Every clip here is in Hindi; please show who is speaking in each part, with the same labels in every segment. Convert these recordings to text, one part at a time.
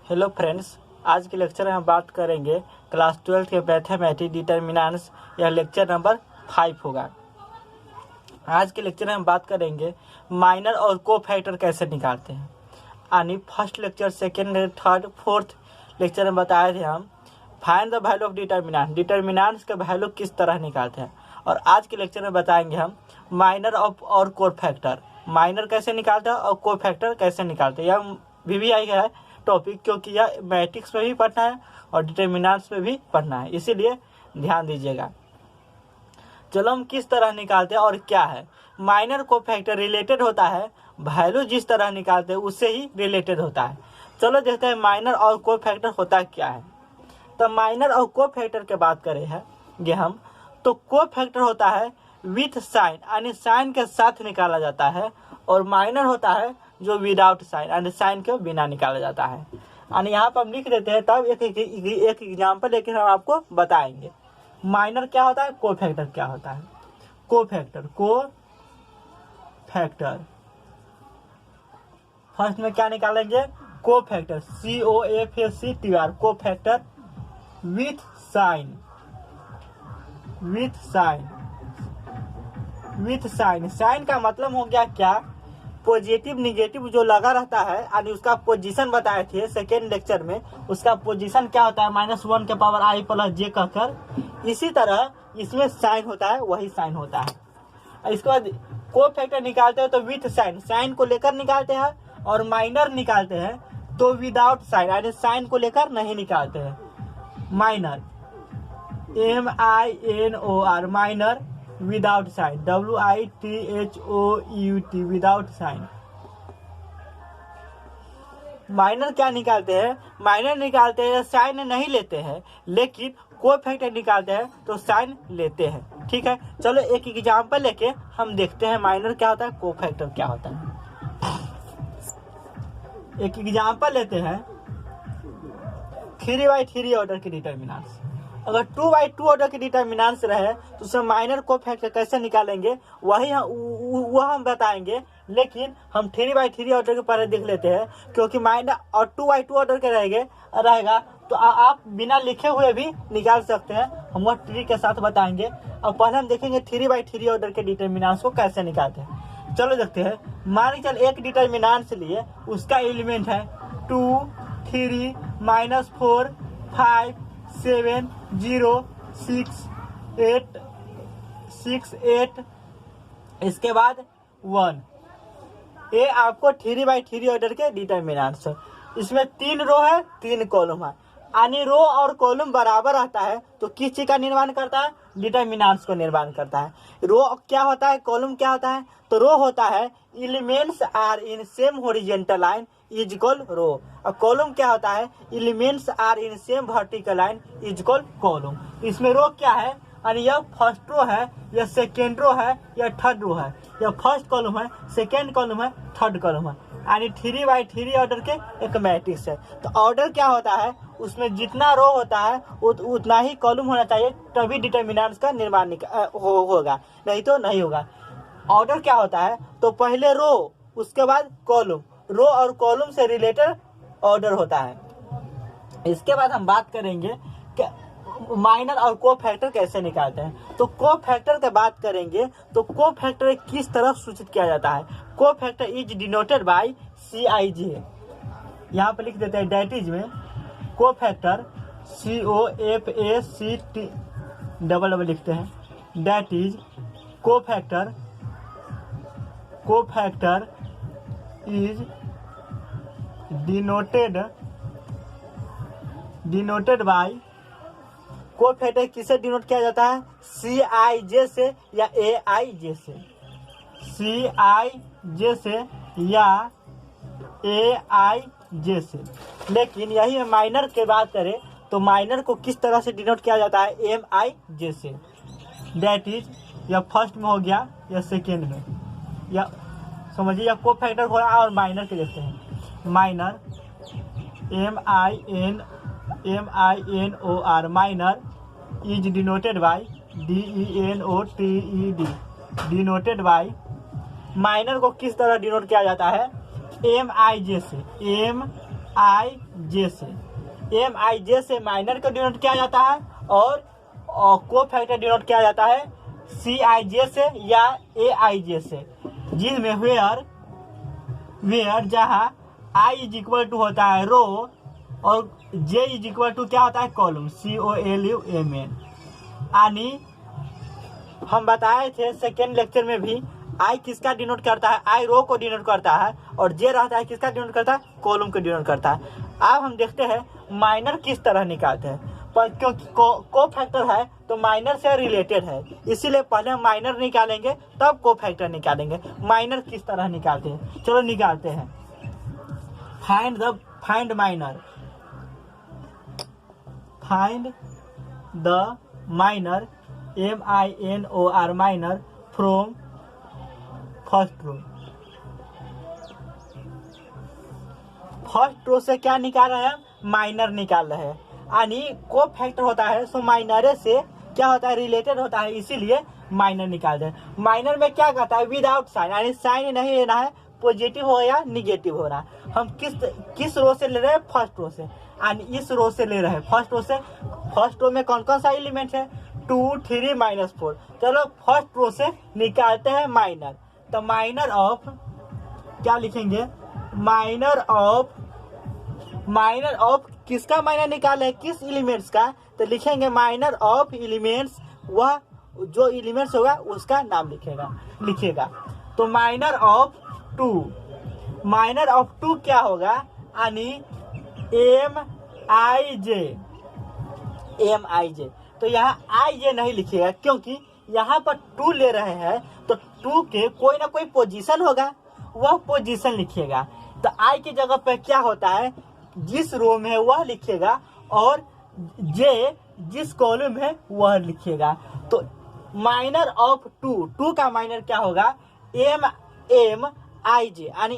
Speaker 1: हेलो फ्रेंड्स, आज के लेक्चर में हम बात करेंगे क्लास 12 के मैथमेटिक्स डिटर्मिनेंट्स। यह लेक्चर नंबर 5 होगा। आज के लेक्चर में हम बात करेंगे माइनर और को फैक्टर कैसे निकालते हैं। यानी first lecture, second, third, fourth lecture में बताए थे हम find the value of determinants के वैल्यू किस तरह निकालते हैं। और आज के लेक्चर में बताएंगे हम माइनर और को फैक्टर, माइनर कैसे निकालते हैं और को फैक्टर कैसे निकालते हैं। यह VVI का है टॉपिक, क्योंकि यह मैट्रिक्स में भी पढ़ना है और डिटर्मिनेंट्स में भी पढ़ना है, इसीलिए ध्यान दीजिएगा। चलो हम किस तरह निकालते हैं और क्या है। माइनर को फैक्टर रिलेटेड होता है, वैल्यू जिस तरह निकालते हैं उससे ही रिलेटेड होता है। चलो देखते हैं माइनर और को फैक्टर होता क्या है। तो माइनर और को फैक्टर के बात करें हैं हम, तो को फैक्टर होता है विथ साइन, यानी साइन के साथ निकाला जाता है, और माइनर होता है जो विदाउट साइन, यानी साइन के बिना निकाला जाता है। यानी यहाँ पर हम लिख देते हैं, तब एक एग्जाम्पल लेकर हम आपको बताएंगे माइनर क्या होता है, को फैक्टर क्या होता है। को फैक्टर फर्स्ट में क्या निकालेंगे, को फैक्टर COFACTR, को फैक्टर विथ साइन। साइन का मतलब हो गया क्या, पॉजिटिव निगेटिव जो लगा रहता है, यानी उसका पोजीशन बताए थे सेकेंड लेक्चर में। उसका पोजीशन क्या होता है, -1 के पावर i + j कहकर। इसी तरह इसमें साइन होता है, वही साइन होता है। इसके बाद को फैक्टर निकालते हैं तो विथ साइन, साइन को लेकर निकालते हैं, और माइनर निकालते हैं तो विदाउट साइन, यानी साइन को लेकर नहीं निकालते हैं। Minor MINOR, minor without sign, WITHOUT, without sign. Minor क्या निकालते हैं, माइनर निकालते हैं साइन नहीं लेते हैं, लेकिन को फैक्टर निकालते हैं तो साइन लेते हैं। ठीक है, चलो एक एग्जांपल लेके हम देखते हैं माइनर क्या होता है, को फैक्टर क्या होता है। एक एग्जांपल लेते हैं 3/3 ऑर्डर के डिटर्मिनेंट्स। अगर 2/2 ऑर्डर के डिटर्मिनेंट्स रहे तो उसमें माइनर को फैक्टर कैसे निकालेंगे वह हम बताएंगे, लेकिन हम 3/3 ऑर्डर के पहले देख लेते हैं, क्योंकि माइनर और 2/2 ऑर्डर के रहेगा तो आप बिना लिखे हुए भी निकाल सकते हैं। हम वह ट्री के साथ बताएंगे। और पहले हम देखेंगे 3/3 ऑर्डर के डिटर्मिनेंट्स को कैसे निकालते हैं। चलो देखते हैं। मान के चल एक डिटर्मिनेंट्स लिए, उसका एलिमेंट है 2, 3, -4, 5, 7, 0, 6, 8, इसके बाद 1। ये आपको 3/3 ऑर्डर के डिटर्मिनेंट्स है। इसमें 3 रो है, 3 कॉलम है, यानी रो और कॉलम बराबर रहता है तो किस चीज का निर्माण करता है, डिटर्मिनेंट्स को निर्माण करता है। रो क्या होता है, कॉलम क्या होता है, तो रो होता है elements are in same horizontal line is equal row. और कॉलम क्या होता है, elements are in same vertical line is equal column. इसमें रो क्या है, यानी यह फर्स्ट रो है, यह सेकेंड रो है, यह थर्ड रो है, यह फर्स्ट कॉलम है, सेकेंड कॉलम है, थर्ड कॉलम है, यानी 3/3 ऑर्डर के एक मैट्रिक्स है। तो ऑर्डर क्या होता है, उसमें जितना रो होता है उतना ही कॉलम होना चाहिए, तभी डिटर्मिनेंट्स का निर्माण होगा, नहीं तो नहीं होगा। ऑर्डर क्या होता है, तो पहले रो, उसके बाद कॉलम, रो और कॉलम से रिलेटेड ऑर्डर होता है। इसके बाद हम बात करेंगे कि माइनर और को फैक्टर कैसे निकालते हैं। तो को फैक्टर की बात करेंगे तो को फैक्टर किस तरह सूचित किया जाता है। को factor is denoted by CIJ, यहाँ पे लिख देते हैं डेट में को फैक्टर COFACT डबल लिखते हैं, डेट इज को फैक्टर इज डिनोटेड बाय, को फैक्टर किसे डिनोट किया जाता है, CIJ से या AIJ से, CIJ से या AIJ से। लेकिन यही माइनर की बात करें तो माइनर को किस तरह से डिनोट किया जाता है, MIJ से। डेट इज या फर्स्ट में हो गया या सेकेंड में, या समझिए या को फैक्टर हो रहा है। और माइनर के देखते हैं, minor MINOR, minor is denoted by DENOTED, denoted by. Minor को किस तरह डिनोट किया जाता है, MIJ से, आई जे से, एम आई जे से माइनर को डिनोट किया जाता है और को फैक्टर डिनोट किया जाता है सी आई जे से या ए आई जे से, जिसमें वेयर जहाँ आई इज इक्वल टू होता है रो और जे इज इक्वल टू क्या होता है कॉलम, COLUMN। यानी हम बताए थे सेकेंड लेक्चर में भी आई किसका डिनोट करता है, आई रो को डिनोट करता है और जे रहता है किसका डिनोट करता है, कॉलम को डिनोट करता है। अब हम देखते हैं माइनर किस तरह निकालते हैं, पर क्योंकि को फैक्टर है तो माइनर से रिलेटेड है, इसीलिए पहले हम माइनर निकालेंगे तब को फैक्टर निकालेंगे। माइनर किस तरह निकालते हैं, चलो निकालते हैं। Find the minor MINOR minor from first row से क्या निकाल रहे हैं, माइनर निकाल रहे हैं। यानी को फैक्टर होता है सो माइनर से क्या होता है, रिलेटेड होता है, इसीलिए माइनर निकाल रहे हैं। माइनर में क्या कहता है, विदाउट साइन, यानी साइन नहीं लेना है, पॉजिटिव हो या निगेटिव हो रहा है। हम किस रो से ले रहे हैं, फर्स्ट रो से, यानी इस रो से ले रहे हैं फर्स्ट रो से। फर्स्ट रो में कौन कौन सा एलिमेंट है, 2 3 -4। चलो फर्स्ट रो से निकालते हैं माइनर, तो माइनर ऑफ क्या लिखेंगे, माइनर ऑफ किसका माइनर निकाले है, किस एलिमेंट्स का, तो लिखेंगे माइनर ऑफ एलिमेंट्स, वह जो एलिमेंट्स होगा उसका नाम लिखेगा। तो माइनर ऑफ 2 क्या होगा, यानी MIJ। तो यहाँ IJ नहीं लिखिएगा क्योंकि यहाँ पर 2 ले रहे हैं तो 2 के कोई ना कोई पोजीशन होगा, वह पोजीशन लिखिएगा। तो I की जगह पे क्या होता है, जिस रो में है वह लिखिएगा और J जिस कॉलम है वह लिखिएगा। तो माइनर ऑफ 2 का माइनर क्या होगा, MIJ, यानी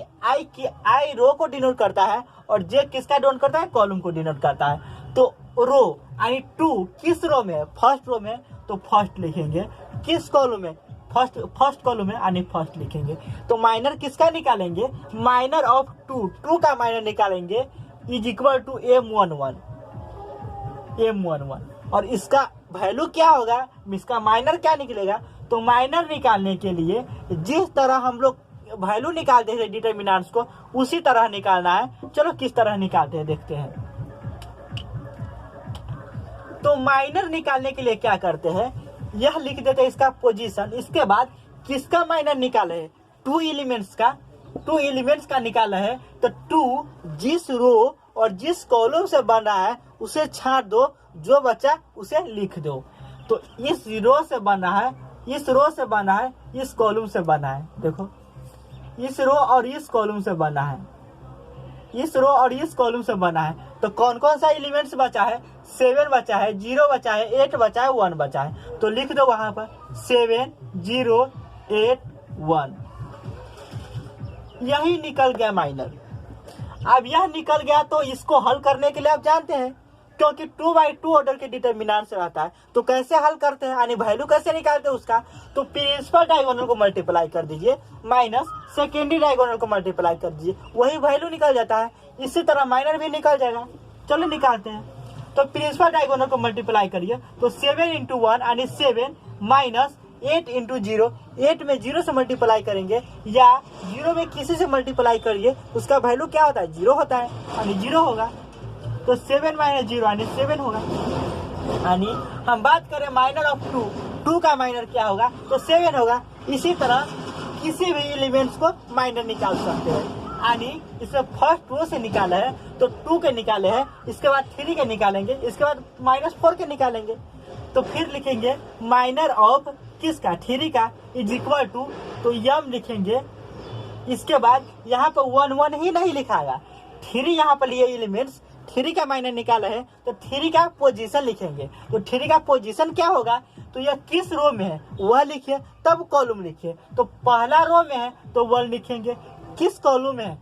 Speaker 1: I रो को डिनोट करता है और J किसका डिनोट करता है, कॉलम को डिनोट करता है। तो रो यानी 2 किस रो में, फर्स्ट रो में, तो फर्स्ट लिखेंगे। किस कॉलम में, फर्स्ट कॉलम में, यानी फर्स्ट लिखेंगे। तो माइनर किसका निकालेंगे, माइनर ऑफ 2 का माइनर निकालेंगे इज इक्वल टू M11। और इसका वैल्यू क्या होगा, इसका माइनर क्या निकलेगा। तो माइनर निकालने के लिए जिस तरह हम लोग वैल्यू निकालते हैं डिटरमिनेंट्स को, उसी तरह निकालना है। चलो किस तरह निकालते हैं देखते हैं। तो माइनर निकालने के लिए क्या करते हैं, यह लिख देते हैं इसका पोजीशन। इसके बाद किसका माइनर निकाले है, 2 एलिमेंट्स का निकाला है। तो 2 जिस रो और जिस कॉलम से बन रहा है उसे छांट दो, जो बचा उसे लिख दो। तो इस रो से बना है, इस रो से बना है, इस कॉलम से बना है। देखो इस रो और इस कॉलम से बना है, इस रो और इस कॉलम से बना है। तो कौन कौन सा एलिमेंट्स बचा है, 7 बचा है, 0 बचा है, 8 बचा है, 1 बचा है। तो लिख दो वहां पर 7 0 8 1। यही निकल गया माइनर। अब यह निकल गया तो इसको हल करने के लिए आप जानते हैं, क्योंकि 2/2 ऑर्डर के डिटरमिनेंट रहता है। तो कैसे हल करते हैं, यानी वैल्यू कैसे निकालते हैं उसका, तो प्रिंसिपल डायगोनल को मल्टीप्लाई कर दीजिए माइनस सेकेंडरी डायगोनल को मल्टीप्लाई कर दीजिए, वही वैल्यू निकल जाता है। इसी तरह माइनर भी निकल जाएगा। चलो निकालते हैं। तो प्रिंसिपल डायगोनल को मल्टीप्लाई करिए, तो 7 × 1 यानी 7 माइनस 8 × 0, 8 में 0 से मल्टीप्लाई करेंगे या 0 में किसी से मल्टीप्लाई करिए, उसका वैल्यू क्या होता है, 0 होता है, यानी 0 होगा। तो 7 - 0 यानी 7 होगा। यानी हम बात करें माइनर ऑफ 2 का माइनर क्या होगा, तो 7 होगा। इसी तरह किसी भी एलिमेंट्स को माइनर निकाल सकते हैं। यानी इसमें फर्स्ट रो से निकाला है तो 2 के निकाले हैं, इसके बाद 3 के निकालेंगे, इसके बाद -4 के निकालेंगे। तो फिर लिखेंगे माइनर ऑफ किसका, 3 का इज इक्वल टू, तो यम लिखेंगे। इसके बाद यहाँ पर 1 1 ही नहीं लिखाएगा, 3 यहाँ पर लिए एलिमेंट्स, 3 का माइनर निकाला है तो 3 का पोजीशन लिखेंगे। तो 3 का पोजीशन क्या होगा, तो यह किस रो में है वह लिखिए, तब कॉलम लिखिए। तो पहला रो में है तो 1 लिखेंगे, किस कॉलम में है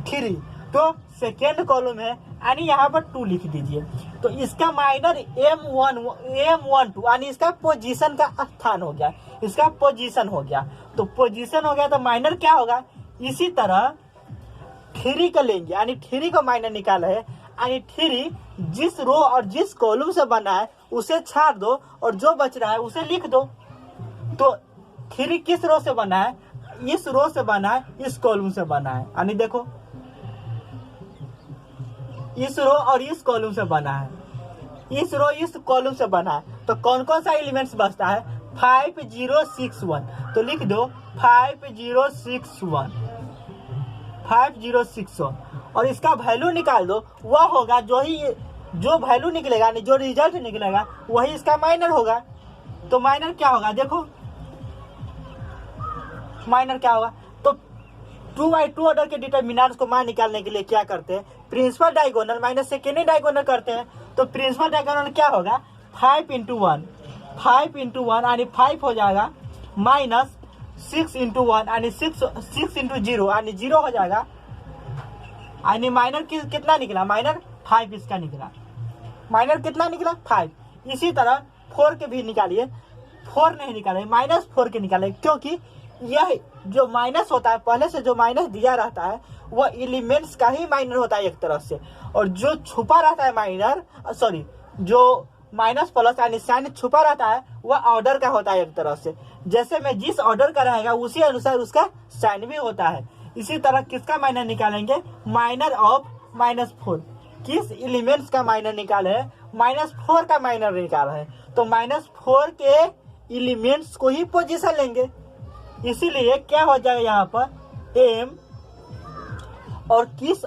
Speaker 1: 3, तो सेकेंड कॉलम है, यानी यहाँ पर 2 लिख दीजिए। तो इसका माइनर M12 यानी इसका पोजीशन का स्थान हो गया, इसका पोजीशन हो गया। तो पोजीशन हो गया तो माइनर क्या होगा, इसी तरह थ्री का लेंगे, यानी थ्री का माइनर निकाला है, यानी थ्री जिस रो और जिस कॉलम से बना है उसे छाड़ दो और जो बच रहा है उसे लिख दो। तो थ्री किस रो से बना है? इस रो से बना है, इस कॉलम से बना है, यानी देखो इस रो और इस कॉलम से बना है, इस रो इस कॉलम से बना है। तो कौन कौन सा एलिमेंट्स बचता है? 5061। तो लिख दो 5061, 5061 और इसका वैल्यू निकाल दो। वह होगा जो वैल्यू निकलेगा, यानी जो रिजल्ट निकलेगा वही इसका माइनर होगा। तो माइनर क्या होगा? देखो माइनर क्या होगा? तो 2x2 ऑर्डर के डिटरमिनेंट्स को मान निकालने के लिए क्या करते हैं? Principal diagonal minus secondary diagonal करते हैं। तो प्रिंसिपल डायगोनल क्या होगा? 5 इंटू 1, 5 इंटू 1 यानी 5 हो जाएगा, माइनस 6 इंटू 1 यानी 6 इंटू 0 यानी 0 हो जाएगा, यानी माइनर कितना निकला? माइनर 5 इसका निकला। माइनर कितना निकला? 5। इसी तरह 4 के भी निकालिए। 4 नहीं निकाले, माइनस 4 के निकाले, क्योंकि यह जो माइनस होता है, पहले से जो माइनस दिया रहता है वह एलिमेंट्स का ही माइनर होता है एक तरह से, और जो छुपा रहता है माइनर, सॉरी जो माइनस प्लस यानी साइन छुपा रहता है वह ऑर्डर का होता है एक तरह से। जैसे में जिस ऑर्डर का रहेगा उसी अनुसार उसका साइन भी होता है। इसी तरह किसका माइनर निकालेंगे? Minor of -4। किस एलिमेंट्स का माइनर निकाले है? -4 का माइनर निकाला है। तो -4 के एलिमेंट्स को ही पोजीशन लेंगे। इसीलिए क्या हो जाएगा यहाँ पर? एम और किस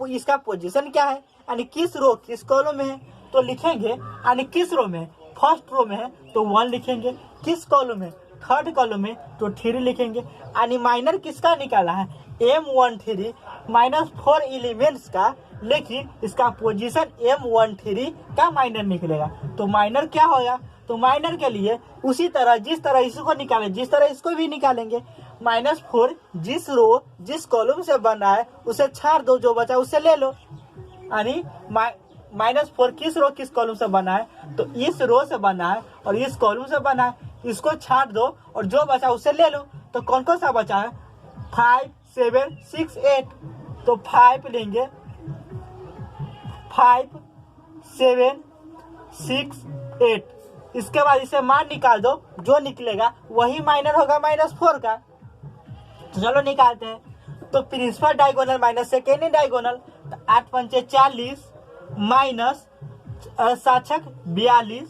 Speaker 1: इसका पोजीशन क्या है, यानी किस रो किस कॉलम में है, तो लिखेंगे, यानी किस रो में? फर्स्ट रो में है तो 1 लिखेंगे, किस कॉलम में? थर्ड कॉलम में तो 3 लिखेंगे। यानी माइनर किसका निकाला है? M13 -4 एलिमेंट्स का, लेकिन इसका पोजीशन M13 का माइनर निकलेगा। तो माइनर क्या होगा? तो माइनर के लिए उसी तरह जिस तरह इसको निकालें जिस तरह इसको भी निकालेंगे। -4 जिस रो जिस कॉलम से बना है उसे छाड़ दो, जो बचा उसे ले लो। यानी -4 किस रो किस कॉलम से बना है? तो इस रो से बना है और इस कॉलम से बना है, इसको छाड़ दो और जो बचा उसे ले लो। तो कौन कौन सा बचा है? 5 7 6 8। तो 5 लेंगे, 5 7 6 8। इसके बाद इसे मान निकाल दो, जो निकलेगा वही माइनर होगा -4 का। तो चलो निकालते हैं। तो principal diagonal minus secondary diagonal, तो 8 पंचे 40 माइनस 7 42,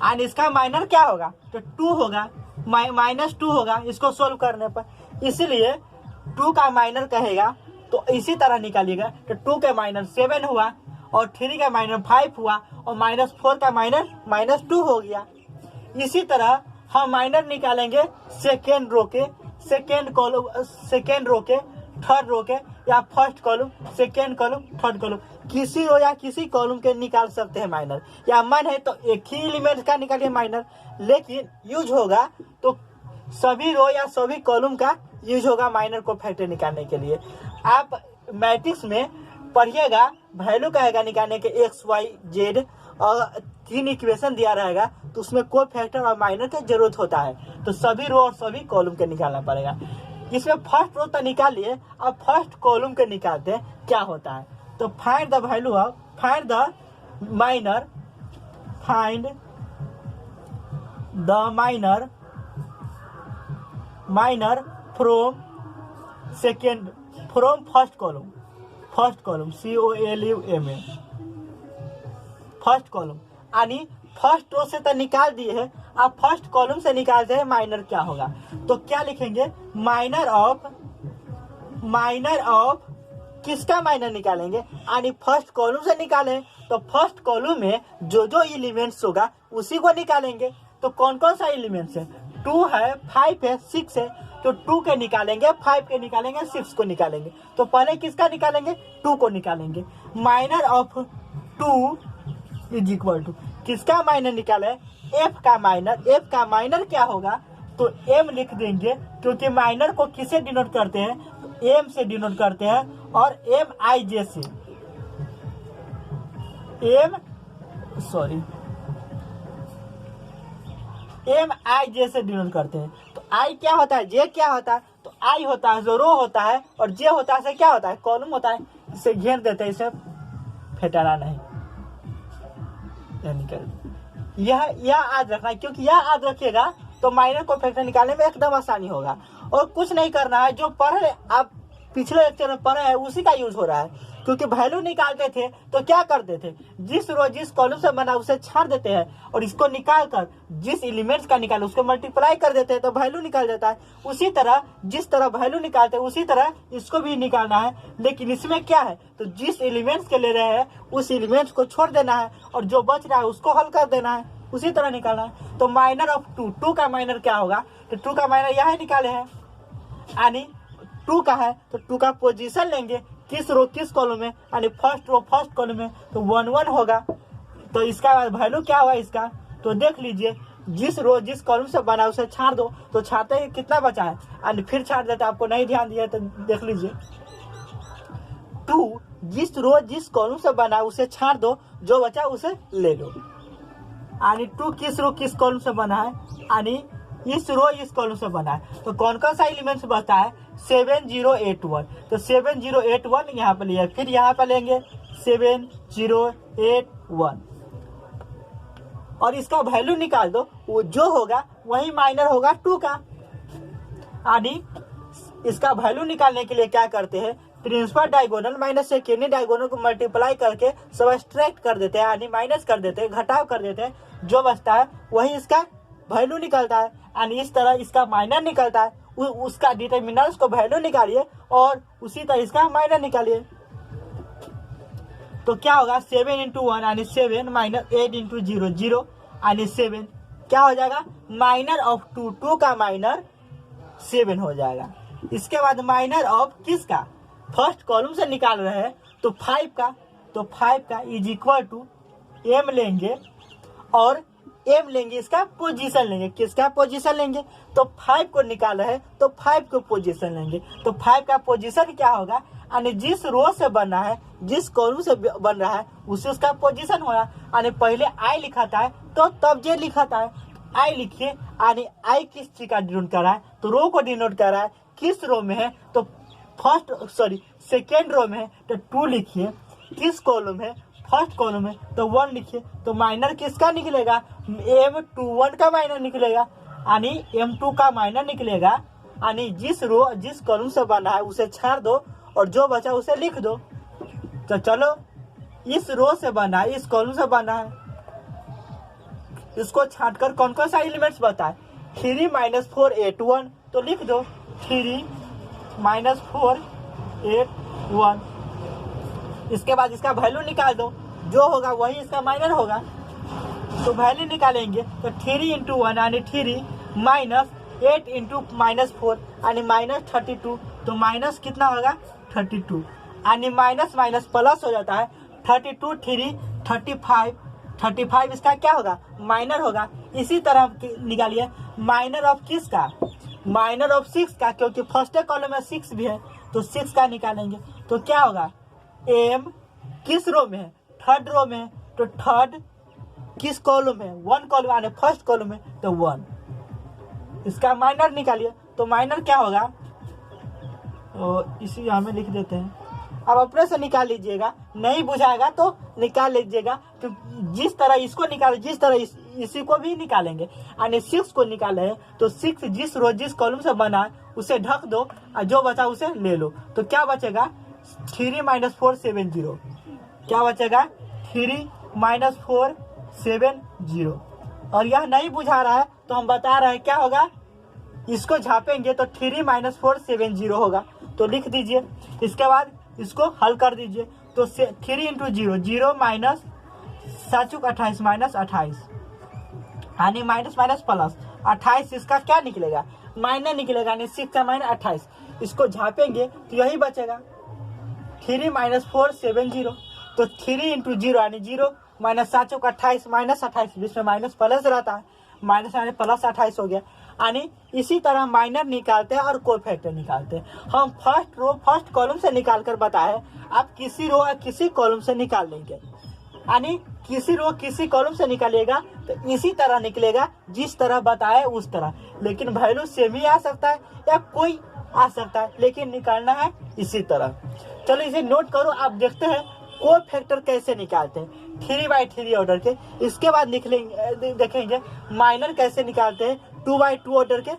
Speaker 1: एंड इसका माइनर क्या होगा? तो 2 होगा, -2 होगा इसको सोल्व करने पर। इसलिए 2 का माइनर कहेगा तो इसी तरह निकालिएगा। तो 2 के माइनर 7 हुआ और 3 का माइनर 5 हुआ और -4 का माइनर -2 हो गया। इसी तरह हम माइनर निकालेंगे सेकेंड रो के, सेकेंड कॉलम, सेकेंड रो के, थर्ड रो के, या first column, second column, third column, किसी रो या किसी कॉलम के निकाल सकते हैं माइनर। या मन है तो एक ही एलिमेंट का निकालिए माइनर, लेकिन यूज होगा तो सभी रो या सभी कॉलम का यूज होगा माइनर को फैक्टर निकालने के लिए। आप मैट्रिक्स में पढ़िएगा, वैल्यू कहेगा निकालने के x y z और 3 इक्वेशन दिया रहेगा, तो उसमें कोई फैक्टर और माइनर की जरूरत होता है। तो सभी रो और सभी कॉलम के निकालना पड़ेगा। इसमें फर्स्ट रो तो निकाल लिए, अब फर्स्ट कॉलम के निकालते हैं क्या होता है। तो find the value of, find the minor, find the minor, minor from second, from first column, first column COLUMN, first column, यानी फर्स्ट रो से तो निकाल दिए हैं, अब फर्स्ट कॉलम से निकालते हैं माइनर क्या होगा। तो क्या लिखेंगे? माइनर ऑफ, माइनर ऑफ किसका माइनर निकालेंगे? यानी फर्स्ट कॉलम से निकालें, तो फर्स्ट कॉलम में जो जो एलिमेंट्स होगा उसी को निकालेंगे। तो कौन कौन सा एलिमेंट्स है? 2 है, 5 है, 6 है। तो 2 के निकालेंगे, 5 के निकालेंगे, 6 को निकालेंगे। तो पहले किसका निकालेंगे? 2 को निकालेंगे। Minor of 2 is equal to, किसका माइनर निकाले? F का माइनर। F का माइनर क्या होगा? तो M लिख देंगे, क्योंकि माइनर को किसे डिनोट करते हैं? तो M से डिनोट करते हैं, और MIJ से, MIJ से डिनोट करते हैं। तो I क्या होता है? J क्या होता है? तो आई होता है जो रो होता है और जे होता है क्या होता है कॉलम होता है, इसे घेर देते हैं, इसे फेटाना नहीं। यह याद रखना, क्योंकि यह याद रखिएगा तो माइनर कोफैक्टर निकालने में एकदम आसानी होगा। और कुछ नहीं करना है, जो पढ़े आप पिछले लेक्चर में पढ़े हैं उसी का यूज हो रहा है। क्योंकि वैल्यू निकालते थे तो क्या करते थे, जिस रो जिस कॉलम से बना उसे छाड़ देते हैं और इसको निकाल कर जिस एलिमेंट्स का निकाल उसको मल्टीप्लाई कर देते हैं तो वैल्यू निकाल देता है। उसी तरह जिस तरह वैल्यू निकालते हैं उसी तरह इसको भी निकालना है। लेकिन इसमें क्या है, तो जिस एलिमेंट्स के ले रहे हैं उस एलिमेंट्स को छोड़ देना है और जो बच रहा है उसको हल कर देना है, उसी तरह निकालना है। तो माइनर ऑफ 2 का माइनर क्या होगा, तो 2 का माइनर यह निकाले हैं, यानी 2 का है तो 2 का पोजीशन लेंगे, किस रो किस कॉलम में, यानी फर्स्ट रो फर्स्ट कॉलम में, तो 1 1 होगा। तो इसका वैल्यू क्या हुआ इसका, तो देख लीजिए, जिस रो जिस कॉलम से बना उसे छाड़ दो, तो छाड़ते ही कितना बचा है, यानी फिर छाड़ देते, आपको नहीं ध्यान दिया तो देख लीजिए। 2 जिस रो जिस कॉलम से बना उसे छाड़ दो, जो बचा उसे ले लो। यानी 2 किस रो किस कॉलम से बना है, यानी इस रो इस कॉलम से बना है। तो कौन कौन सा एलिमेंट्स बचता है, 7081। तो 7081 यहाँ पे लिया, फिर यहाँ पे लेंगे 7081 और इसका वैल्यू निकाल दो, वो जो होगा वही माइनर होगा 2 का। यानी इसका वैल्यू निकालने के लिए क्या करते हैं, principal diagonal minus secondary diagonal को मल्टीप्लाई करके सब्ट्रैक्ट कर देते हैं, यानी माइनस कर देते हैं, घटाव कर देते हैं, जो बचता है वही इसका वैल्यू निकलता है। यानी इस तरह इसका माइनर निकलता है, उसका डिटरमिनेंट्स को वैल्यू निकालिए और उसी तरह इसका माइनर निकालिए। तो क्या होगा, 7 × 1 यानी 7 माइनस 8 × 0 0 यानी 7 क्या हो जाएगा, माइनर ऑफ 2 का माइनर 7 हो जाएगा। इसके बाद माइनर ऑफ किसका, फर्स्ट कॉलम से निकाल रहे हैं तो 5 का, तो 5 का इज इक्वल टू m लेंगे और m लेंगे, इसका पोजीशन लेंगे, किसका पोजीशन लेंगे, तो 5 को निकाल रहे हैं तो 5 को पोजीशन लेंगे। तो 5 का पोजीशन क्या होगा, यानी जिस रो से बना है जिस कॉलम से बन रहा है उसे उसका पोजीशन होगा। यानी पहले i लिखाता है तो तब j लिखाता है, i लिखिए, यानी i किस चीज का डिनोट कर रहा है, तो रो को डिनोट कर रहा है, किस रो में है, तो सेकेंड रो में है तो 2 लिखिए, किस कॉलम है, फर्स्ट कॉलम है तो 1 लिखिए। तो माइनर किसका निकलेगा, M21 का माइनर निकलेगा, यानी M2 का माइनर निकलेगा। यानी जिस रो जिस कॉलम से बना है उसे छाड़ दो और जो बचा उसे लिख दो। तो चलो, इस रो से बना है, इस कॉलम से बना है, इसको छांटकर कौन कौन सा एलिमेंट्स बताए, 3 - 4 8 1, तो लिख दो 3 - 4 8 1। इसके बाद इसका वैल्यू निकाल दो, जो होगा वही इसका माइनर होगा। तो वैल्यू निकालेंगे तो 3 × 1 यानी 3 माइनस 8 × -4 यानी -32। तो माइनस कितना होगा, 32, यानी माइनस माइनस प्लस हो जाता है, 32 3 35 इसका क्या होगा, माइनर होगा। इसी तरह निकालिए माइनर ऑफ किसका, माइनर ऑफ 6 का, क्योंकि फर्स्ट कॉलम में 6 भी है तो 6 का निकालेंगे। तो क्या होगा, m किस रो में है, थर्ड रो में है, तो थर्ड किस कॉलम है, 1 कॉलम यानी फर्स्ट कॉलम में तो 1, इसका माइनर निकालिए। तो माइनर क्या होगा, तो इसी हमें लिख देते हैं, अब अपने से निकाल लीजिएगा, नहीं बुझाएगा तो निकाल लीजिएगा। तो जिस तरह इसको निकाले जिस तरह इसी को भी निकालेंगे, यानी 6 को निकाले हैं तो 6 जिस रो जिस कॉलम से बना है उसे ढक दो और जो बचा उसे ले लो। तो क्या बचेगा, 3 - 4 7 0, क्या बचेगा 3 - 4 7 0। और यह नहीं बुझा रहा है तो हम बता रहे हैं क्या होगा, इसको झापेंगे तो 3 - 4 7 0 होगा। तो लिख दीजिए, इसके बाद इसको हल कर दीजिए। तो 3 × 0 0 माइनस 7 28 -28 यानी माइनस माइनस प्लस 28, इसका क्या निकलेगा, माइनर निकलेगा, यानी 6 का माइनस 28। इसको झापेंगे तो यही बचेगा 3 - 4 7 0। तो 3 × 0 यानी 0 माइनस 7 28 -28, बीच में माइनस प्लस रहता है, माइनस यानी प्लस 28 हो गया। यानी इसी तरह माइनर निकालते हैं और कोफैक्टर निकालते हैं। हम फर्स्ट रो फर्स्ट कॉलम से निकाल कर बताए, आप किसी रो या किसी कॉलम से निकाल लेंगे, यानी किसी रो किसी कॉलम से निकालिएगा तो इसी तरह निकलेगा जिस तरह बताए उस तरह, लेकिन वैल्यू सेम ही आ सकता है या कोई आ सकता है, लेकिन निकालना है इसी तरह। चलो इसे नोट करो। आप देखते हैं कोफैक्टर कैसे निकालते हैं 3/3 ऑर्डर के। इसके बाद देखेंगे माइनर कैसे निकालते हैं 2/2 ऑर्डर के,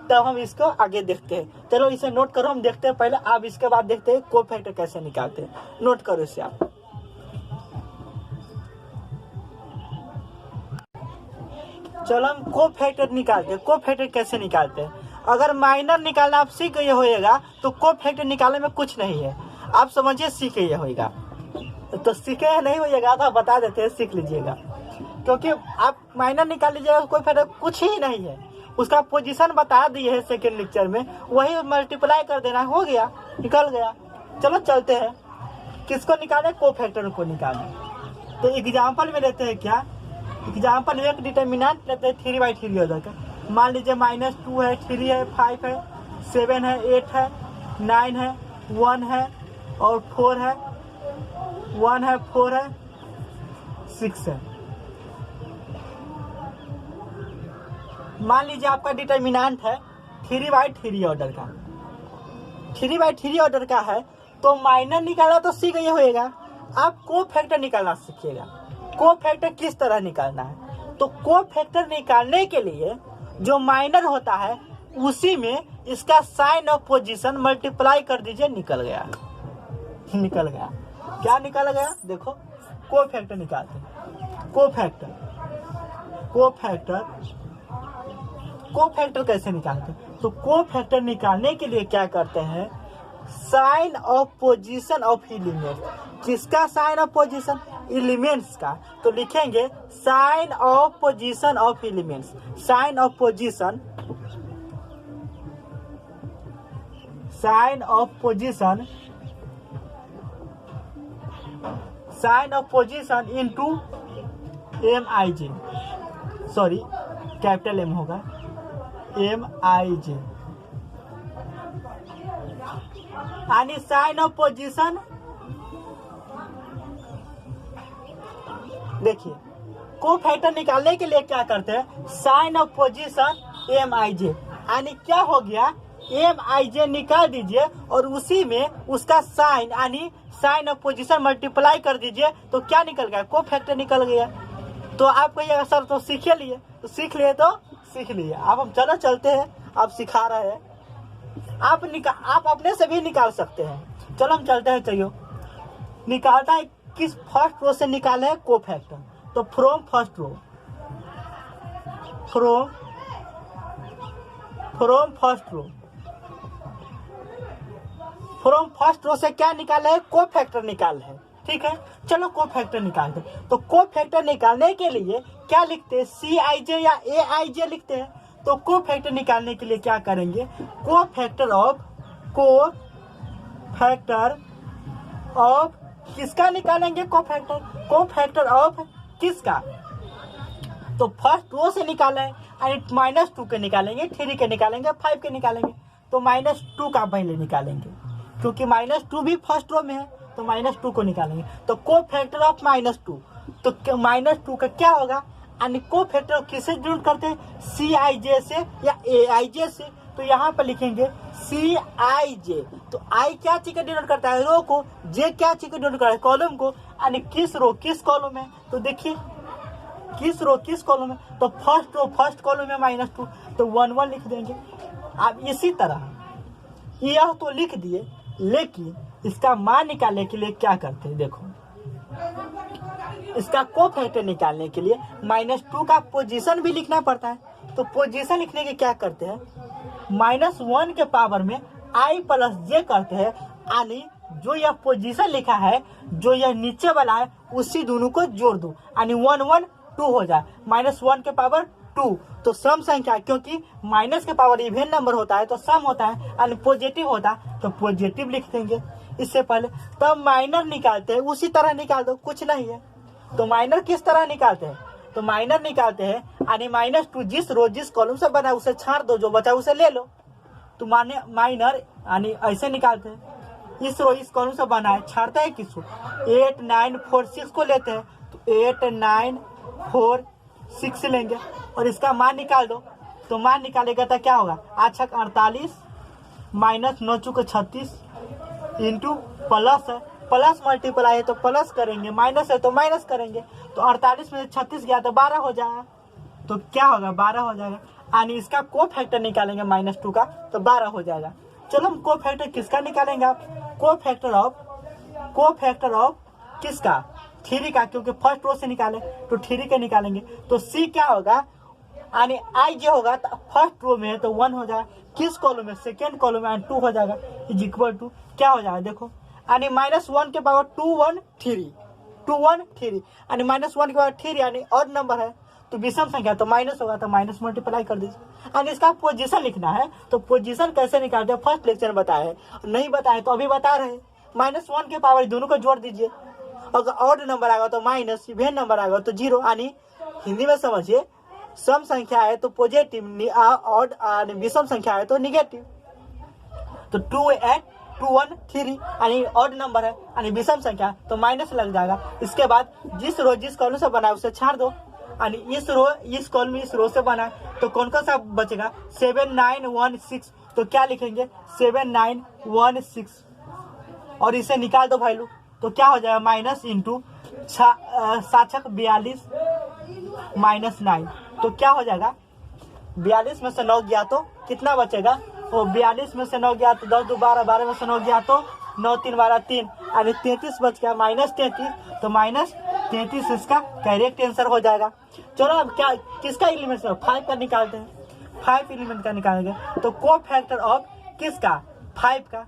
Speaker 1: तब हम इसको आगे देखते हैं। चलो इसे नोट करो, हम देखते हैं पहले, आप इसके बाद देखते हैं कोफैक्टर कैसे निकालते हैं। नोट करो इसे आप। चलो हम कोफैक्टर निकालते हैं। कोफैक्टर कैसे निकालते हैं? अगर माइनर निकालना आप सीख गए होएगा तो कोफैक्टर निकालने में कुछ नहीं है, आप समझिए सीख गए होएगा। तो सीखे नहीं होइएगा तो बता देते हैं, सीख लीजिएगा, क्योंकि आप माइनर निकाल लीजिएगा कोई फायदा कुछ ही नहीं है। उसका पोजीशन बता दिए है सेकेंड लेक्चर में, वही मल्टीप्लाई कर देना, हो गया, निकल गया। चलो चलते हैं, किसको निकालें? कोफैक्टर को निकालें। तो एग्जाम्पल में लेते हैं क्या, एग्जाम्पल में एक डिटर्मिनेंट लेते हैं 3/3 ऑर्डर का। मान लीजिए -2 है, 3 है, 5 है, 7 है, 8 है, 9 है, 1 है और 4 है, 1 है, 4 है, 6 है। मान लीजिए आपका डिटर्मिनेंट है 3/3 ऑर्डर का, 3/3 ऑर्डर का है, तो माइनर निकालना तो सीख गए होएगा, आप कोफैक्टर निकालना सीखिएगा। कोफैक्टर किस तरह निकालना है? तो कोफैक्टर निकालने के लिए जो माइनर होता है उसी में इसका साइन ऑफ पोजीशन मल्टीप्लाई कर दीजिए, निकल गया, निकल गया। क्या निकल गया? देखो कोफैक्टर निकालते हैं। कोफैक्टर कैसे निकालते हैं? तो कोफैक्टर निकालने के लिए क्या करते हैं, sign of position of elements. किसका साइन ऑफ पोजीशन? एलिमेंट्स का। तो लिखेंगे sign of position of elements. Sign of position, sign of position, sign of position into MIJ, sorry capital M होगा, MIJ, यानी साइन ऑफ पोजीशन। देखिए कोफैक्टर निकालने के लिए क्या करते हैं, साइन ऑफ पोजीशन MIJ, यानी क्या हो गया, MIJ निकाल दीजिए और उसी में उसका साइन यानी साइन ऑफ पोजीशन मल्टीप्लाई कर दीजिए, तो क्या निकल गया, कोफैक्टर निकल गया। तो आप कहिएगा सर तो सीख लिए, तो सीख लिए तो सीख लिए। अब हम चलो चलते हैं, आप सिखा रहे हैं, आप अपने से भी निकाल सकते हैं। चलो हम चलते हैं। चाहिए निकालता है किस फर्स्ट रो से निकाले है कोफैक्टर, तो from first row, from first row, from first row से क्या निकाला है, कोफैक्टर निकाल है। ठीक है, चलो कोफैक्टर निकालते। तो कोफैक्टर निकालने के लिए क्या लिखते हैं, CIJ या AIJ लिखते हैं। तो कोफैक्टर निकालने के लिए क्या करेंगे, कोफैक्टर ऑफ किसका निकालेंगे, कोफैक्टर ऑफ किसका, तो फर्स्ट रो से निकालें, यानी -2 के निकालेंगे, 3 के निकालेंगे, 5 के निकालेंगे। तो -2 का पहले निकालेंगे, क्योंकि -2 भी फर्स्ट रो में है, तो -2 को निकालेंगे। तो कोफैक्टर ऑफ -2, तो -2 का क्या होगा, यानी कोफैक्टर किससे डिनोट करते हैं, CIJ से या AIJ से। तो यहाँ पर लिखेंगे CIJ। तो I क्या चीज का डिनोट करता है, रो को, J क्या चीज का डिनोट करता है, कॉलम को, यानी किस रो किस कॉलम है। तो देखिए किस रो किस कॉलम है, तो फर्स्ट रो फर्स्ट कॉलम में -2, तो 1 1 लिख देंगे। अब इसी तरह यह तो लिख दिए, लेकिन इसका मान निकालने के लिए क्या करते हैं, देखो इसका कोफैक्टर निकालने के लिए -2 का पोजीशन भी लिखना पड़ता है। तो पोजीशन लिखने के क्या करते हैं, -1 के पावर में I + J करते हैं, यानी जो यह पोजीशन लिखा है, जो यह नीचे वाला है, उसी दोनों को जोड़ दो, यानी 1 1 2 हो जाए, -1 के पावर 2। तो सम संख्या, क्योंकि माइनस के पावर इवन नंबर होता है तो सम होता है, यानी पॉजिटिव होता है, तो पॉजिटिव लिख देंगे इससे पहले। तब माइनर निकालते हैं, उसी तरह निकाल दो, कुछ नहीं है। तो माइनर किस तरह निकालते हैं, तो माइनर निकालते हैं यानी -2 जिस रो जिस कॉलम से बना उसे छाड़ दो, जो बचा उसे ले लो। तो माइनर यानी ऐसे निकालते हैं, इस रो इस कॉलम से बना है, छाड़ते हैं किसको, 8 9 4 6 को लेते हैं। तो 8 9 4 6 लेंगे और इसका मान निकाल दो। तो मान निकालेगा तो क्या होगा, 8 6 48 माइनस 9 चुके 36 इंटू प्लस है, प्लस मल्टीप्लाई है तो प्लस करेंगे, माइनस है तो माइनस करेंगे। तो 48 में 36 गया तो 12 हो जाएगा। तो क्या होगा 12 हो जाएगा। यानी इसका को फैक्टर निकालेंगे -2 का तो 12 हो जाएगा। चलो हम को फैक्टर किसका निकालेंगे आप, को फैक्टर ऑफ किसका 3 का, क्योंकि फर्स्ट रो से निकाले तो 3 के निकालेंगे। तो सी क्या होगा, यानी आई जो होगा तो फर्स्ट रो में है तो 1 हो जाएगा, किस कॉलम में सेकेंड कॉलम में 2 हो जाएगा इज इक्वल टू क्या हो जाएगा देखो, यानी -1 के पावर 2 1 3 यानी -1 के पावर 3 यानी ऑड नंबर है तो विषम संख्या तो माइनस होगा तो माइनस मल्टीप्लाई कर दीजिए। यानी इसका पोजीशन लिखना है तो पोजीशन कैसे निकालते हैं फर्स्ट लेक्चर में बताया है, नहीं बताया तो अभी बता रहे हैं। -1 के पावर दोनों को जोड़ दीजिए, अगर ऑड नंबर आएगा तो माइनस, इवेन नंबर आएगा तो 0। यानी हिंदी में समझिए, सम संख्या है तो पॉजिटिव, ऑड विषम संख्या है तो निगेटिव। तो 2 8 2 1 3 यानी ऑड नंबर है यानी विषम संख्या तो माइनस लग जाएगा। इसके बाद जिस कॉलम से बना है उसे छाड़ दो, यानी इस कॉलम इस रो से बना है तो कौन सा बचेगा 7 9 1 6, तो क्या लिखेंगे 7 9 1 6 और इसे निकाल दो वैल्यू तो क्या हो जाएगा माइनस इंटू 7 42 -9 तो क्या हो जाएगा 42 में से 9 गया तो कितना बचेगा, वो 42 में से 9 गया तो 10 2 12, 12 में से 9 गया तो 9 3 12 3 यानी 33 बच गया -33, तो -33 इसका करेक्ट आंसर हो जाएगा। चलो अब क्या किसका एलिमेंट 5 का निकालते हैं, 5 एलिमेंट का निकालेंगे तो को फैक्टर ऑफ किसका 5 का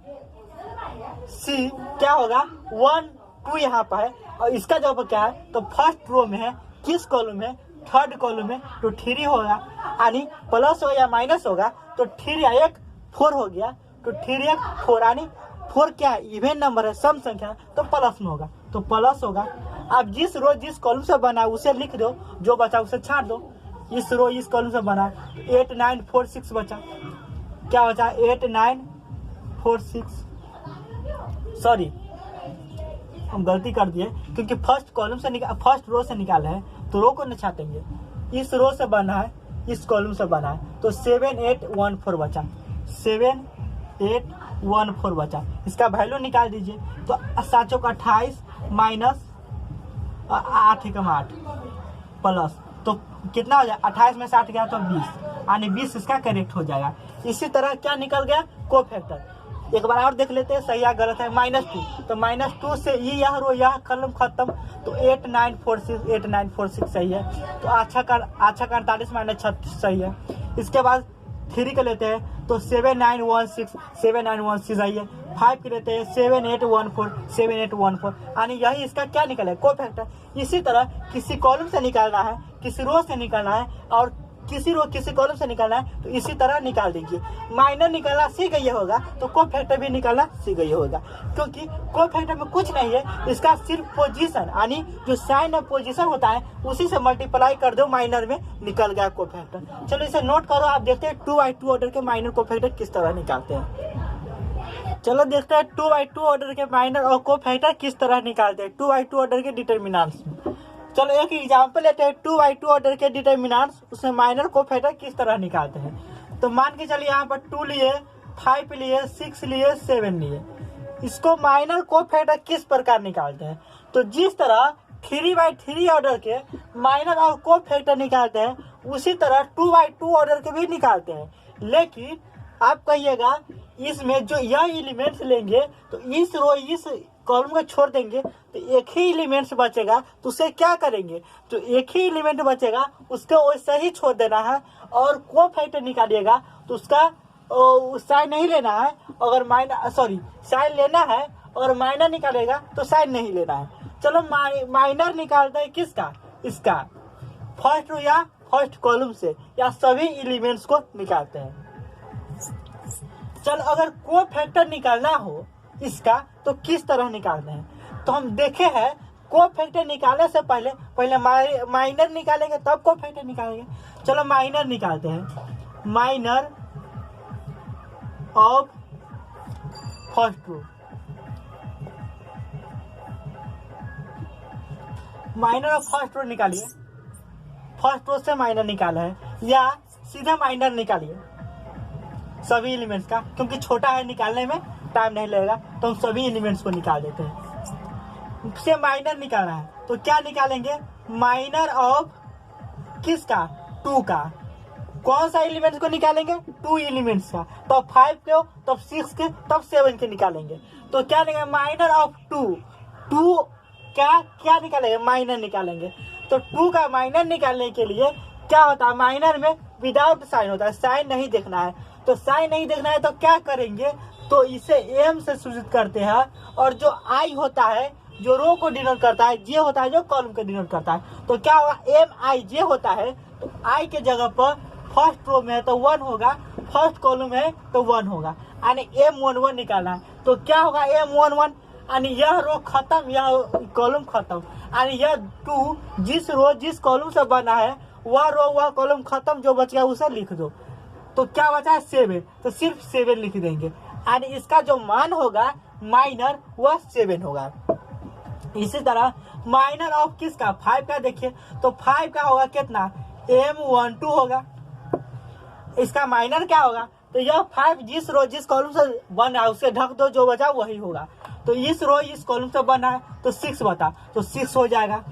Speaker 1: सी क्या होगा 1 2 यहाँ पर है और इसका जवाब क्या है तो फर्स्ट रो में है, किस कॉलम में थर्ड कॉलम में तो 3 होगा, यानी प्लस होगा या माइनस होगा तो 3 या 1 4 हो गया तो 3 1 4 यानी 4 क्या है इवेन नंबर है सम संख्या तो प्लस में होगा तो प्लस होगा। अब जिस रो जिस कॉलम से बना है उसे लिख दो, जो बचा उसे छाड़ दो। इस रो इस कॉलम से बना 8 9 4 6 बचा, क्या बचा 8 9 4 6, सॉरी हम गलती कर दिए क्योंकि फर्स्ट कॉलम से फर्स्ट रो से निकाला है तो रो को नहीं छाटेंगे, इस रो से बना है इस कॉलम से बना है तो 7 8 1 4 बचा, 7 8 1 4 बचा। इसका वैल्यू निकाल दीजिए तो 7 का 28 माइनस 8 प्लस तो कितना हो जाएगा 28 में 60 गया तो 20 यानी 20 इसका करेक्ट हो जाएगा। इसी तरह क्या निकल गया को फैक्टर, एक बार और देख लेते हैं सही या गलत है। -2 तो -2 से ये यह रो यह कलम खत्म तो 8 9 4 6 8 9 4 6 सही है, तो अच्छा का 48 -36 सही है। इसके बाद 3 के लेते हैं तो 7 9 1 6 7 9 1 6 सही है। 5 के लेते हैं 7 8 1 4 7 8 1 4 यानी यही इसका क्या निकले को फैक्टर। इसी तरह किसी कॉलम से निकालना है, किसी रो से निकालना है और किसी कॉलम से निकालना है तो इसी तरह निकाल दीजिए। माइनर निकालना सीख गई होगा तो को फैक्टर भी निकालना सीख गई होगा, क्योंकि को फैक्टर में कुछ नहीं है, इसका सिर्फ पोजीशन यानी जो साइन ऑफ पोजीशन होता है उसी से मल्टीप्लाई कर दो, माइनर में निकल गया को फैक्टर। चलो इसे नोट करो, आप देखते हैं 2/2 ऑर्डर के माइनर को फैक्टर किस तरह निकालते हैं। चलो देखते हैं 2/2 ऑर्डर के माइनर और को फैक्टर किस तरह निकालते हैं 2/2 ऑर्डर के डिटर्मिनेंट्स में। चलो एक एग्जांपल लेते हैं 2/2 ऑर्डर के डिटर्मिनेंट्स, उसमें माइनर को फैक्टर किस तरह निकालते हैं। तो मान के चलिए यहाँ पर 2 लिए 5 लिए 6 लिए 7 लिए, इसको माइनर को फैक्टर किस प्रकार निकालते हैं। तो जिस तरह 3/3 ऑर्डर के माइनर और को फैक्टर निकालते हैं उसी तरह 2/2 ऑर्डर के भी निकालते हैं, लेकिन आप कहिएगा इसमें जो यह एलिमेंट्स लेंगे तो इस रो इस कॉलम को छोड़ देंगे तो एक ही एलिमेंट्स बचेगा, तो उसे क्या करेंगे, तो एक ही एलिमेंट बचेगा उसको वैसे ही छोड़ देना है और को फैक्टर निकालिएगा तो उसका साइन नहीं लेना है, अगर साइन लेना है और माइनर निकालेगा तो साइन नहीं लेना है। चलो माइनर निकालते हैं किसका, इसका फर्स्ट रो या फर्स्ट कॉलम से या सभी एलिमेंट्स को निकालते हैं। चलो अगर को फैक्टर निकालना हो इसका तो किस तरह निकालते हैं, तो हम देखे हैं को फैक्टर निकालने से पहले माइनर निकालेंगे तब को फैक्टर निकालेंगे। चलो माइनर निकालते हैं, minor of first row, minor of first row निकालिए, फर्स्ट रो से माइनर निकाला है या सीधे माइनर निकालिए, सभी एलिमेंट्स का, क्योंकि छोटा है निकालने में टाइम नहीं लगेगा, तो हम सभी एलिमेंट्स को निकाल देते हैं। से माइनर निकालना है तो क्या निकालेंगे, माइनर ऑफ किसका, 2 का। कौन सा एलिमेंट्स को निकालेंगे, 2 एलिमेंट्स का। तब 5 के, तब 6 के, तब 7 के निकालेंगे। तो क्या निकालेंगे, माइनर ऑफ 2 क्या निकालेंगे, माइनर निकालेंगे। तो 2 का माइनर निकालने के लिए क्या होता है, माइनर में विदाउट साइन होता है, साइन नहीं देखना है। तो साइन नहीं देखना है तो क्या करेंगे, तो इसे एम से सूचित करते हैं, और जो आई होता है जो रो को डिनोट करता है, जे होता है जो कॉलम को डिनोट करता है। तो क्या होगा, एम आई जे होता है, तो आई के जगह पर फर्स्ट रो में है तो 1 होगा, फर्स्ट कॉलम है तो 1 होगा, यानी M11 निकालना है। तो क्या होगा, M11 यानी यह रो खत्म, यह कॉलम खत्म, यानी यह 2 जिस रो जिस कॉलम से बना है वह रो वह कॉलम खत्म, जो बच गया उसे लिख दो। तो क्या बचा है, 7, तो सिर्फ 7 लिख देंगे, यानी इसका जो मान होगा माइनर वह 7 होगा। इसी तरह माइनर ऑफ किसका, 5 का देखिए, तो 5 का होगा कितना, M12 होगा। इसका माइनर क्या होगा, तो यह 5 जिस रो जिस कॉलम से बना है उसे ढक दो, जो बचा वही होगा। तो इस रो इस कॉलम से बना है तो 6 बता, तो 6 हो जाएगा।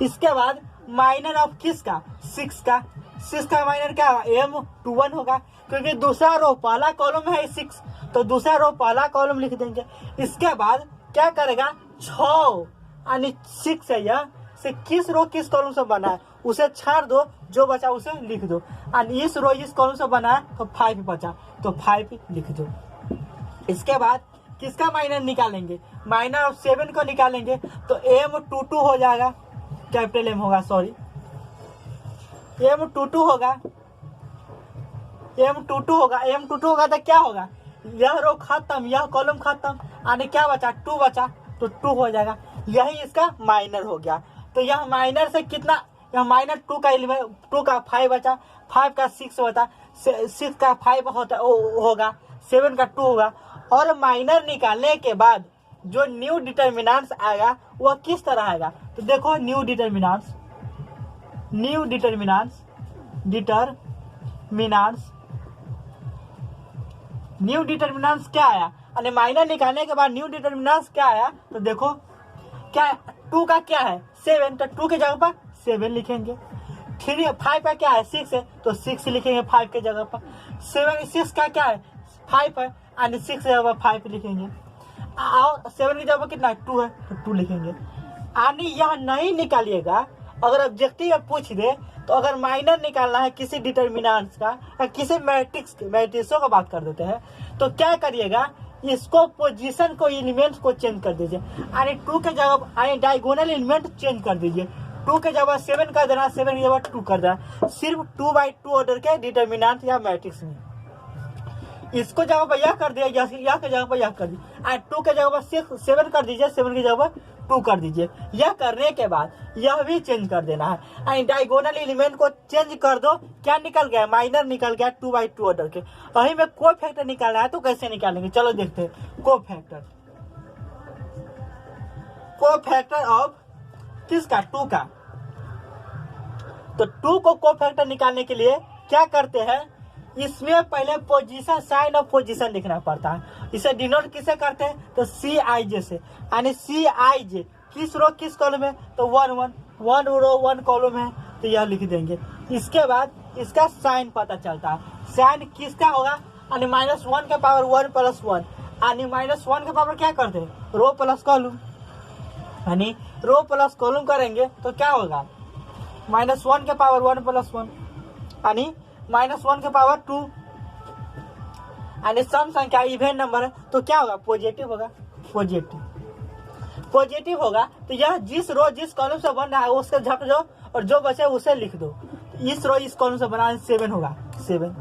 Speaker 1: इसके बाद माइनर ऑफ किसका, 6 का। 6 का माइनर क्या होगा, M21 होगा, क्योंकि दूसरा रो पहला कॉलम है 6, तो दूसरा रो पहला कॉलम लिख देंगे। इसके बाद क्या करेगा, 6 यानी 6 है, यह से किस रो किस कॉलम से बना है उसे छाड़ दो, जो बचा उसे लिख दो। और इस रो इस कॉलम से बना है तो 5 बचा, तो 5 लिख दो। इसके बाद किसका माइनर निकालेंगे, माइनर ऑफ 7 को निकालेंगे, तो M22 हो जाएगा, कैपिटल M होगा, सॉरी M22 होगा, M22 होगा। M22 होगा तो क्या होगा, यह रो खत्म, यह कॉलम खत्म, यानी क्या बचा, 2 बचा, तो 2 हो जाएगा। यही इसका माइनर हो गया। तो यह माइनर से कितना, यह माइनर 2 का एलिमेंट, 2 का 5 बचा, 5 का 6 बचा, 6 का 5 होगा, 7 का 2 होगा। और माइनर निकालने के बाद जो न्यू डिटर्मिनेंट्स आएगा वह किस तरह आएगा, तो देखो न्यू डिटर्मिनेंट्स क्या आया, यानी माइनर निकालने के बाद न्यू डिटर्मिनेंट्स क्या आया, तो देखो क्या, 2 का क्या है 7, तो 2 के जगह पर 7 लिखेंगे। 5 का क्या है 6 है, तो 6 लिखेंगे 5 के जगह पर। 6 का क्या है 5 है, यानी 6 के जगह पर 5 लिखेंगे। और 7 की जगह पर कितना है 2 है, तो 2 लिखेंगे। यानी यह नहीं निकालिएगा, अगर ऑब्जेक्टिव में पूछ दे तो अगर माइनर निकालना है किसी डिटर्मिनेंट्स का या किसी मैट्रिक्सों का बात कर देते हैं, तो क्या करिएगा, इसको पोजीशन को एलिमेंट्स को चेंज कर दीजिए, यानी 2 के जगह यानी डायगोनल एलिमेंट चेंज कर दीजिए। 2 के जगह 7 कर देना, 7 की जगह 2 कर देना, सिर्फ 2/2 ऑर्डर के डिटर्मिनेंट या मैट्रिक्स में। इसको जगह पर यह कर दिया, यह के जगह पर यह कर दिया, 2 के जगह पर 7 कर दीजिए, 7 की जगह पर 2 कर दीजिए। यह करने के बाद यह भी चेंज कर देना है, डायगोनल एलिमेंट को चेंज कर दो। क्या निकल गया, माइनर निकल गया 2/2 ऑर्डर के। वहीं में कोफैक्टर निकालना है, तो कैसे निकालेंगे, चलो देखते हैं। कोफैक्टर ऑफ किसका, 2 का। तो 2 को कोफैक्टर निकालने के लिए क्या करते हैं, इसमें पहले पोजीशन, साइन ऑफ पोजीशन लिखना पड़ता है। इसे डिनोट किसे करते हैं, तो CIJ से, यानी CIJ किस रो किस कॉलम है, तो 1 रो 1 कॉलम है, तो यह लिख देंगे। इसके बाद इसका साइन पता चलता है, साइन किसका होगा, यानी -1 के पावर 1 + 1, यानी -1 के पावर क्या करते हैं, रो प्लस कॉलम, यानी रो प्लस कॉलम करेंगे तो क्या होगा, -1 के पावर 1 + 1, यानी -1 के पावर 2, यानी सम संख्या इवेंट नंबर है, तो क्या होगा, पॉजिटिव होगा, पॉजिटिव होगा। तो यह जिस रो जिस कॉलम से बन रहा है उसके झक दो, और जो बचे उसे लिख दो। इस रो इस कॉलम से बना 7 होगा, 7,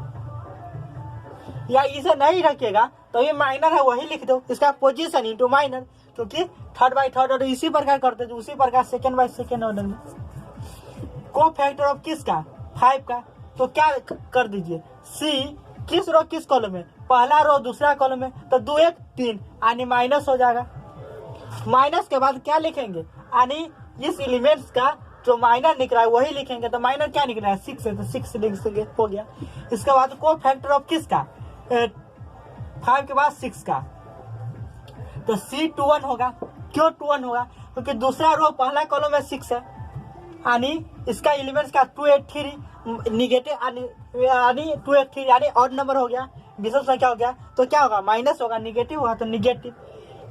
Speaker 1: या इसे नहीं रखिएगा तो ये माइनर है वही लिख दो, इसका पोजीशन इंटू माइनर, क्योंकि 3/3 ऑर्डर इसी प्रकार करते थे, उसी प्रकार 2/2 ऑर्डर में। कोफैक्टर ऑफ किसका, 5 का, तो क्या कर दीजिए, C किस रो किस कॉलम में, पहला रो दूसरा कॉलम में, तो 2 1 3, यानी माइनस हो जाएगा। माइनस के बाद क्या लिखेंगे, यानी इस एलिमेंट्स का जो माइनर निकला है वही लिखेंगे। तो माइनर क्या निकला है 6 है, तो 6 लिख सके, हो गया। इसके बाद कोफैक्टर ऑफ किसका, 5 के बाद 6 का, तो C21 होगा। क्यों 21 होगा? क्योंकि दूसरा रो पहला कॉलम में 6 है, यानी इसका एलिमेंट्स का 283 निगेटिव यानी 283 यानी ऑड नंबर हो गया, विषम संख्या हो गया, तो क्या होगा? माइनस होगा, निगेटिव होगा तो निगेटिव।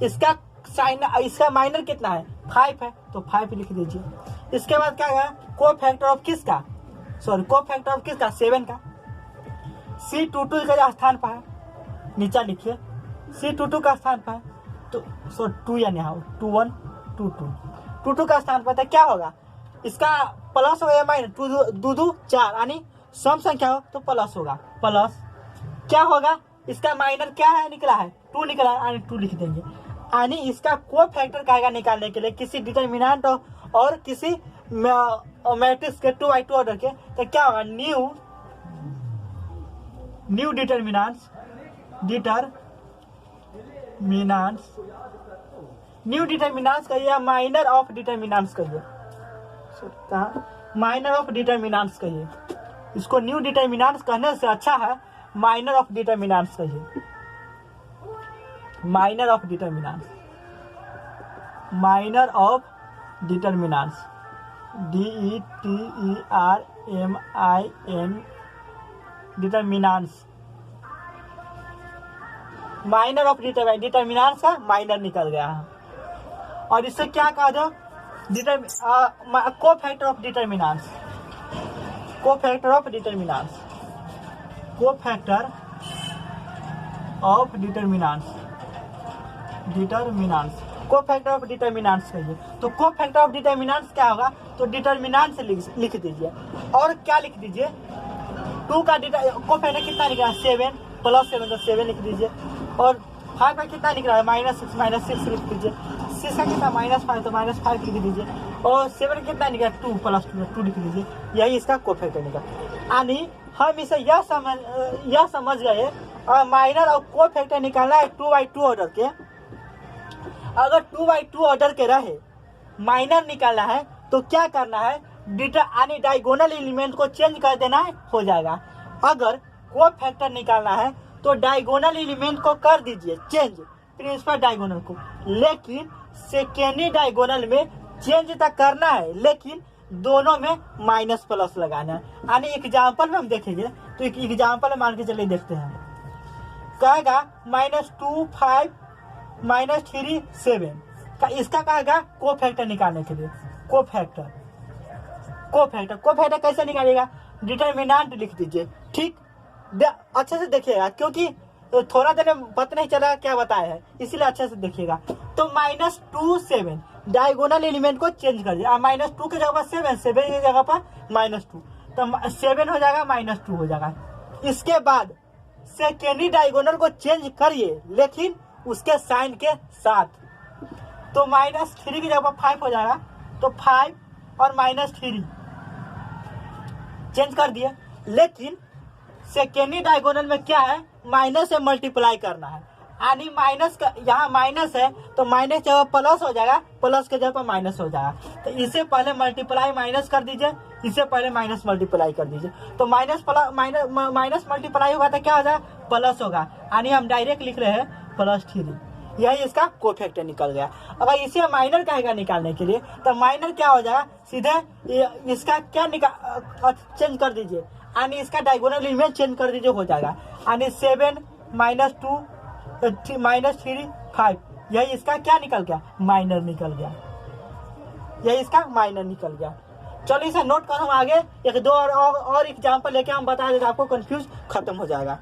Speaker 1: इसका साइन, इसका माइनर कितना है? 5 है, तो 5 लिख दीजिए। इसके बाद क्या होगा? को फैक्टर ऑफ किसका? सॉरी, को फैक्टर ऑफ किसका? 7 का। C22 का स्थान पर है, नीचा लिखिए, C22 का स्थान पर है, तो 2 यानी यहाँ 21 22 का स्थान पर, क्या होगा? इसका प्लस होगा या माइनस? 2 2 4 यानी सम संख्या हो तो प्लस होगा, प्लस क्या होगा? इसका माइनर क्या है? निकला है 2 निकला है, यानी 2 लिख देंगे। यानी इसका को फैक्टर कहेगा निकालने के लिए किसी डिटरमिनेंट और किसी मैट्रिक्स के 2x2 ऑर्डर के, तो क्या होगा? न्यू डिटरमिनेंट्स कहिए, माइनर ऑफ डिटरमिनेंट्स कहिए, माइनर ऑफ डिटरमिनेंट्स कहिए। इसको न्यू डिटरमिनेंट्स कहने से अच्छा है माइनर ऑफ डिटरमिनेंट्स कहिए, minor of determinants, minor of determinants, DETERMIN determinants, minor of determinants का माइनर निकल गया है। और इससे क्या कहा जाओ? को फैक्टर ऑफ डिटरमिनेंट्स, को फैक्टर ऑफ डिटरमिनेंट्स, को फैक्टर ऑफ डिटरमिनेंट्स, को फैक्टर ऑफ डिटरमिनेंट्स कहिए। तो को फैक्टर ऑफ डिटरमिनेंट्स क्या होगा? तो डिटरमिनेंट्स लिख दीजिए, और क्या लिख दीजिए? 2 का को फैक्टर कितना निकला? 7 प्लस 7 तो 7 लिख दीजिए। और 5 का कितना निकला है? -6 लिख दीजिए। 6 का कितना? -5 तो -5 लिख दीजिए। और 7 कितना निकला? 2 प्लस 2 लिख दीजिए। यही इसका को फैक्टर निकला। यानी हम इसे यह समझ गए, और माइनर और को फैक्टर निकालना है 2x2 ऑर्डर के। अगर 2x2 ऑर्डर के रहे माइनर निकालना है तो क्या करना है? यानी डायगोनल एलिमेंट को चेंज कर देना है, हो जाएगा। अगर को फैक्टर निकालना है तो डायगोनल एलिमेंट को कर दीजिए चेंज, प्रिंसिपल डायगोनल को, लेकिन सेकेंडरी डायगोनल में चेंज तक करना है, लेकिन दोनों में माइनस प्लस लगाना है। यानी एग्जाम्पल में हम देखेंगे, तो एक एग्जाम्पल मान के चलिए देखते हैं। कहेगा -2 5 -3 7 का, इसका कहेगा को फैक्टर निकालने के लिए। को फैक्टर कैसे निकालेगा? डिटरमिनेंट लिख दीजिए, ठीक, अच्छे से देखिएगा, क्योंकि थोड़ा देर में पता नहीं चला क्या बताया है, इसीलिए अच्छे से देखिएगा। तो -2 7 डायगोनल एलिमेंट को चेंज कर दिया, -2 की जगह पर 7 की जगह पर -2, तो 7 हो जाएगा, -2 हो जाएगा। इसके बाद सेकेंडरी डायगोनल को चेंज करिए, लेकिन उसके साइन के साथ, तो -3 की जगह पर 5 हो जाएगा, तो 5 और -3 चेंज कर दिए। लेकिन सेकेंडरी डायगोनल में क्या है? माइनस से मल्टीप्लाई करना है, यानी माइनस का यहाँ माइनस है तो माइनस जगह प्लस हो जाएगा, प्लस के जगह पर माइनस हो जाएगा। तो इससे पहले मल्टीप्लाई माइनस कर दीजिए, इससे पहले माइनस मल्टीप्लाई कर दीजिए, तो माइनस मल्टीप्लाई होगा तो क्या हो जाएगा? प्लस होगा, यानी हम डायरेक्ट लिख रहे हैं +3। यही इसका को फैक्टर निकल गया। अगर इसे माइनर कहेगा निकालने के लिए, तो माइनर क्या हो जाएगा? सीधे इसका क्या चेंज कर दीजिए, यानी इसका डायगोनल एलिमेंट चेंज कर दीजिए, हो जाएगा। यानी 7 -2 -3 5, यही इसका क्या निकल गया? माइनर निकल गया, यही इसका माइनर निकल गया। चलो इसे नोट कर, हम आगे 1-2 और एग्जाम्पल लेके हम बता देते, आपको कंफ्यूज खत्म हो जाएगा।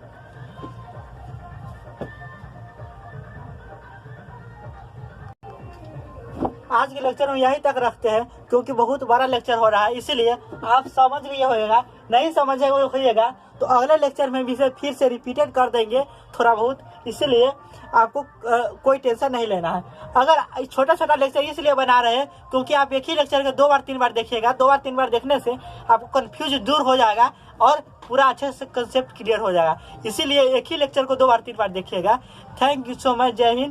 Speaker 1: आज के लेक्चर में यहीं तक रखते हैं, क्योंकि बहुत बड़ा लेक्चर हो रहा है, इसीलिए आप समझ लिए होगा, नहीं समझेगा तो अगले लेक्चर में भी इसे फिर से रिपीटेड कर देंगे थोड़ा बहुत, इसलिए आपको कोई टेंशन नहीं लेना है। अगर छोटा लेक्चर इसलिए बना रहे हैं क्योंकि आप एक ही लेक्चर के 2 बार 3 बार देखिएगा, 2 बार 3 बार देखने से आपको कन्फ्यूज दूर हो जाएगा और पूरा अच्छे से कंसेप्ट क्लियर हो जाएगा। इसीलिए एक ही लेक्चर को 2 बार 3 बार देखिएगा। थैंक यू सो मच, जय हिंद।